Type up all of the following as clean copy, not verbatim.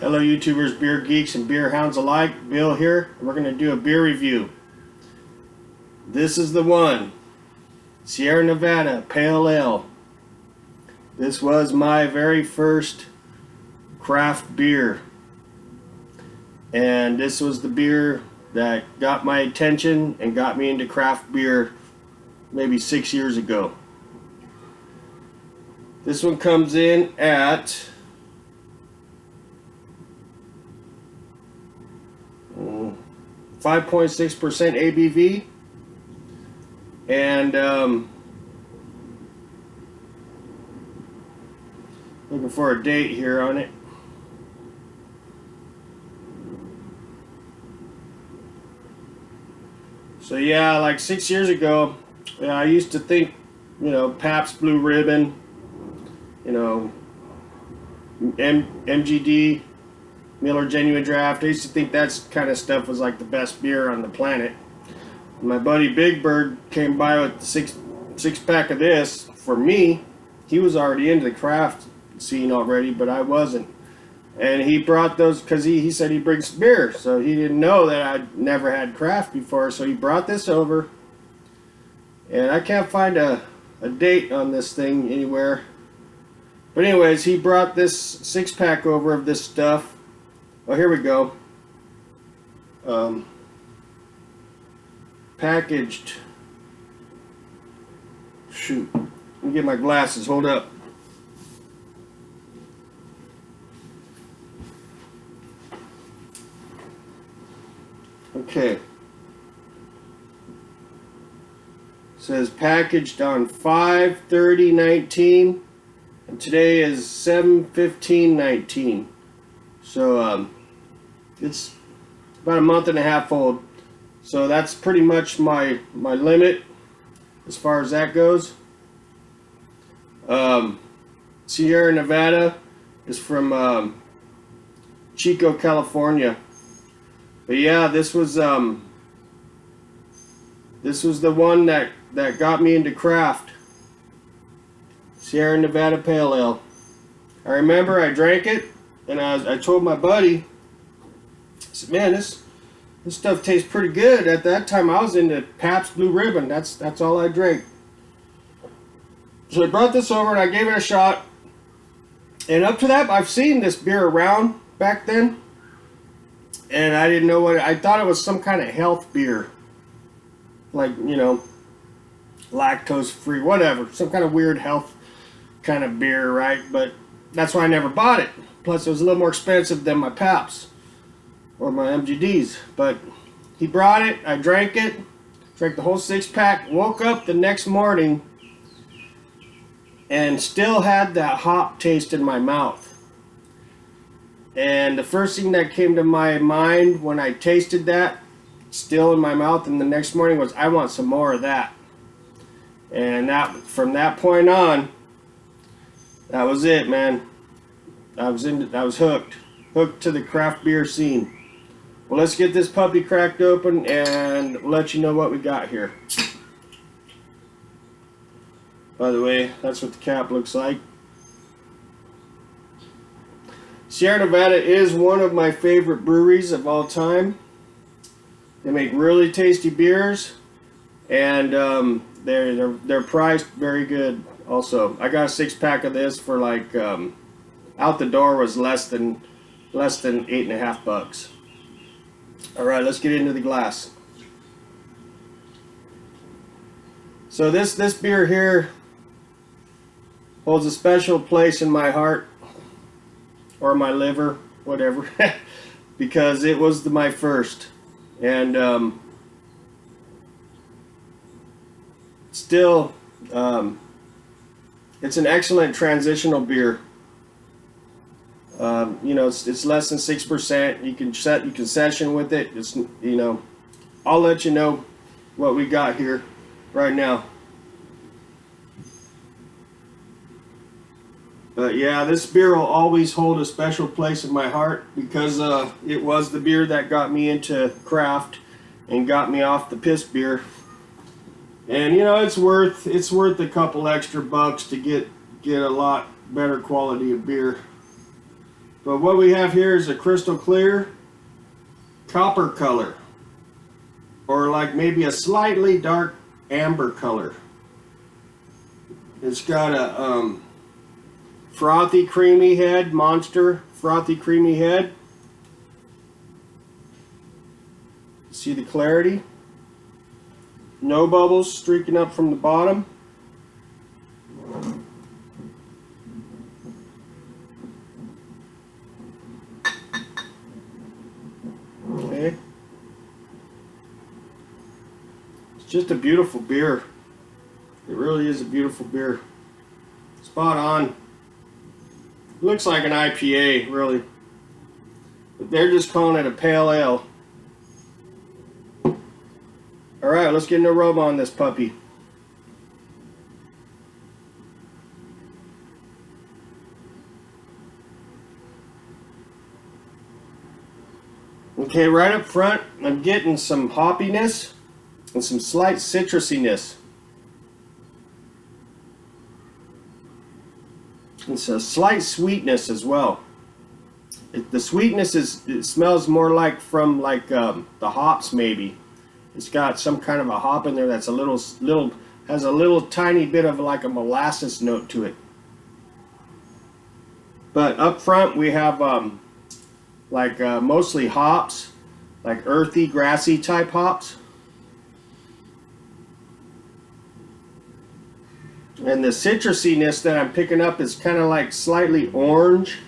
Hello YouTubers, beer geeks, and beer hounds alike. Bill here. We're going to do a beer review. This is the one. Sierra Nevada Pale Ale. This was my very first craft beer. And this was the beer that got my attention and got me into craft beer maybe 6 years ago. This one comes in at 5.6% ABV, and looking for a date here on it. So yeah, like 6 years ago, I used to think, Pabst Blue Ribbon, MGD, Miller Genuine Draft. I used to think that kind of stuff was like the best beer on the planet. My buddy Big Bird came by with the six pack of this. For me, he was already into the craft scene already, but I wasn't. And he brought those because he said he brings beer, so he didn't know that I'd never had craft before. So he brought this over, and I can't find a date on this thing anywhere. But anyways, he brought this 6-pack over of this stuff. Oh, here we go. Packaged. Shoot. Let me get my glasses. Hold up. Okay. It says packaged on 5/30/19, and today is 7/15/19. So it's about a month and a half old. So that's pretty much my limit as far as that goes. Sierra Nevada is from Chico, California. But yeah, this was the one that got me into craft. Sierra Nevada Pale Ale. I remember I drank it, and I told my buddy, I said, man, this stuff tastes pretty good. At that time, I was into Pabst Blue Ribbon. That's all I drank. So I brought this over, and I gave it a shot. And up to that, I've seen this beer around back then. And I didn't know what I thought it was some kind of health beer. Like, lactose free, whatever. Some kind of weird health kind of beer, right? But that's why I never bought it. Plus, it was a little more expensive than my Pabst or my MGDs. But he brought it. I drank it. Drank the whole 6-pack. Woke up the next morning and still had that hop taste in my mouth. And the first thing that came to my mind when I tasted that, still in my mouth, and the next morning was, I want some more of that. And from that point on, that was it, man. I was hooked to the craft beer scene. Well, let's get this puppy cracked open and we'll let you know what we got here. By the way, that's what the cap looks like. Sierra Nevada is one of my favorite breweries of all time. They make really tasty beers, and they're priced very good. Also, I got a 6-pack of this for like out the door was less than $8.50. All right, let's get into the glass. So this beer here holds a special place in my heart, or my liver, whatever, because it was my first. And still, it's an excellent transitional beer. It's less than 6%. You can session with it. It's I'll let you know what we got here right now. But yeah, this beer will always hold a special place in my heart because it was the beer that got me into craft and got me off the piss beer. And it's worth a couple extra bucks to get a lot better quality of beer. But what we have here is a crystal clear copper color, or like maybe a slightly dark amber color. It's got a frothy creamy head, monster frothy creamy head. See the clarity? No bubbles streaking up from the bottom. Okay. It's just a beautiful beer. It really is a beautiful beer. Spot on. Looks like an IPA, really. But they're just calling it a pale ale. Alright, let's get an aroma on this puppy. Okay, right up front, I'm getting some hoppiness and some slight citrusiness. It's a slight sweetness as well. The sweetness it smells more like from the hops maybe. It's got some kind of a hop in there that's has a little tiny bit of like a molasses note to it. But up front we have mostly hops, like earthy, grassy type hops. And the citrusiness that I'm picking up is kind of like slightly orange.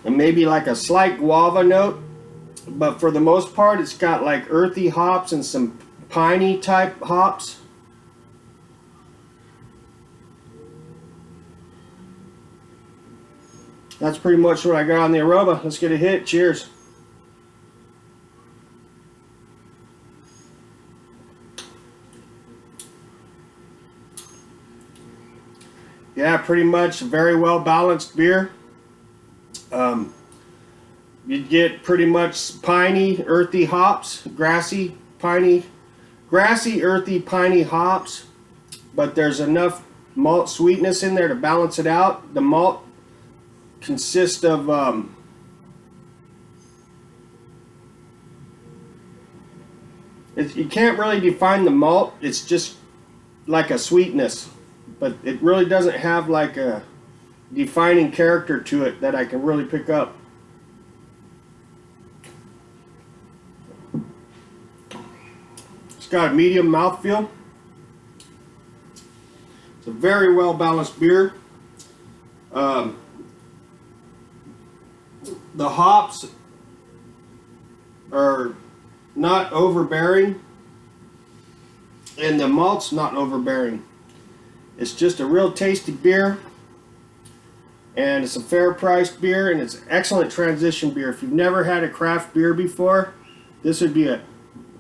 And maybe like a slight guava note. But for the most part, it's got like earthy hops and some piney type hops. That's pretty much what I got on the aroma. Let's get a hit. Cheers. Yeah, pretty much very well balanced beer. You get pretty much piney, earthy hops, grassy, earthy, piney hops, but there's enough malt sweetness in there to balance it out. The malt consists of you can't really define the malt. It's just like a sweetness, but it really doesn't have like a defining character to it that I can really pick up. It's got a medium mouthfeel. It's a very well balanced beer. The hops are not overbearing, and the malt's not overbearing. It's just a real tasty beer, and it's a fair priced beer, and it's an excellent transition beer. If you've never had a craft beer before, this would be a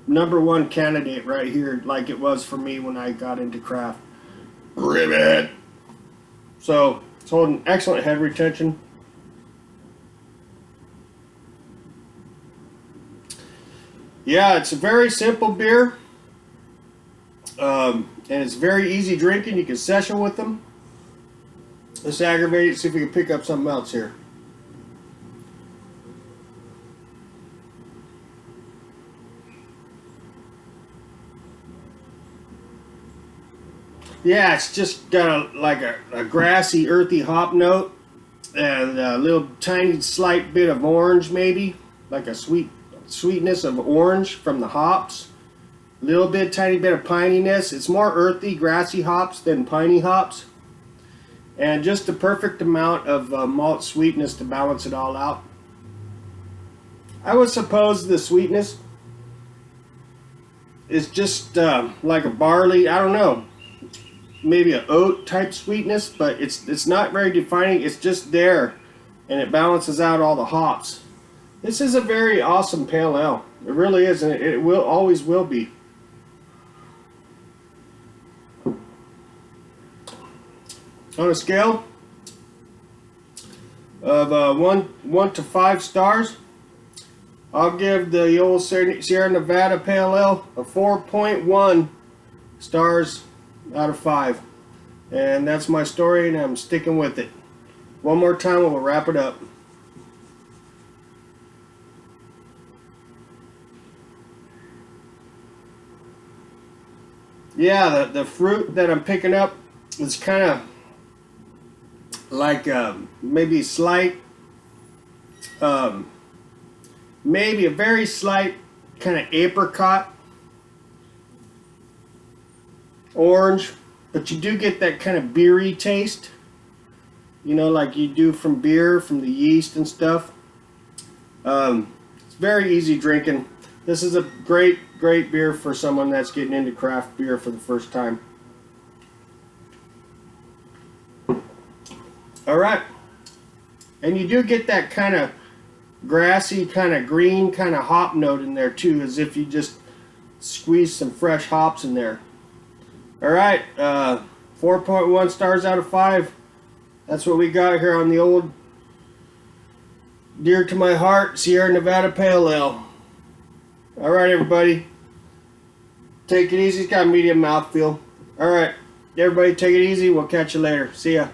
#1 candidate right here, like it was for me when I got into craft. Ribbit! So it's holding excellent head retention. Yeah, it's a very simple beer, and it's very easy drinking. You can session with them. Let's aggravate it, see if we can pick up something else here. Yeah, it's just got a grassy, earthy hop note, and a little tiny slight bit of orange maybe, like a sweetness of orange from the hops. Little bit, tiny bit of pininess. It's more earthy, grassy hops than piney hops. And just the perfect amount of malt sweetness to balance it all out. I would suppose the sweetness is just like a barley, I don't know, maybe an oat type sweetness, but it's not very defining. It's just there, and it balances out all the hops. This is a very awesome pale ale. It really is, and it will always will be. On a scale of 1 to 5 stars, I'll give the old Sierra Nevada Pale Ale a 4.1 stars out of 5. And that's my story, and I'm sticking with it. One more time, we'll wrap it up. Yeah, the fruit that I'm picking up is kind of like maybe slight, maybe a very slight kind of apricot, orange, but you do get that kind of beery taste, you know, like you do from beer, from the yeast and stuff. It's very easy drinking. This is a great beer for someone that's getting into craft beer for the first time. All right, and you do get that kind of grassy, kind of green, kind of hop note in there too, as if you just squeeze some fresh hops in there. All right, 4.1 stars out of 5. That's what we got here on the old, dear to my heart, Sierra Nevada Pale Ale. All right, everybody, take it easy. It's got medium mouthfeel. All right, everybody, take it easy. We'll catch you later. See ya.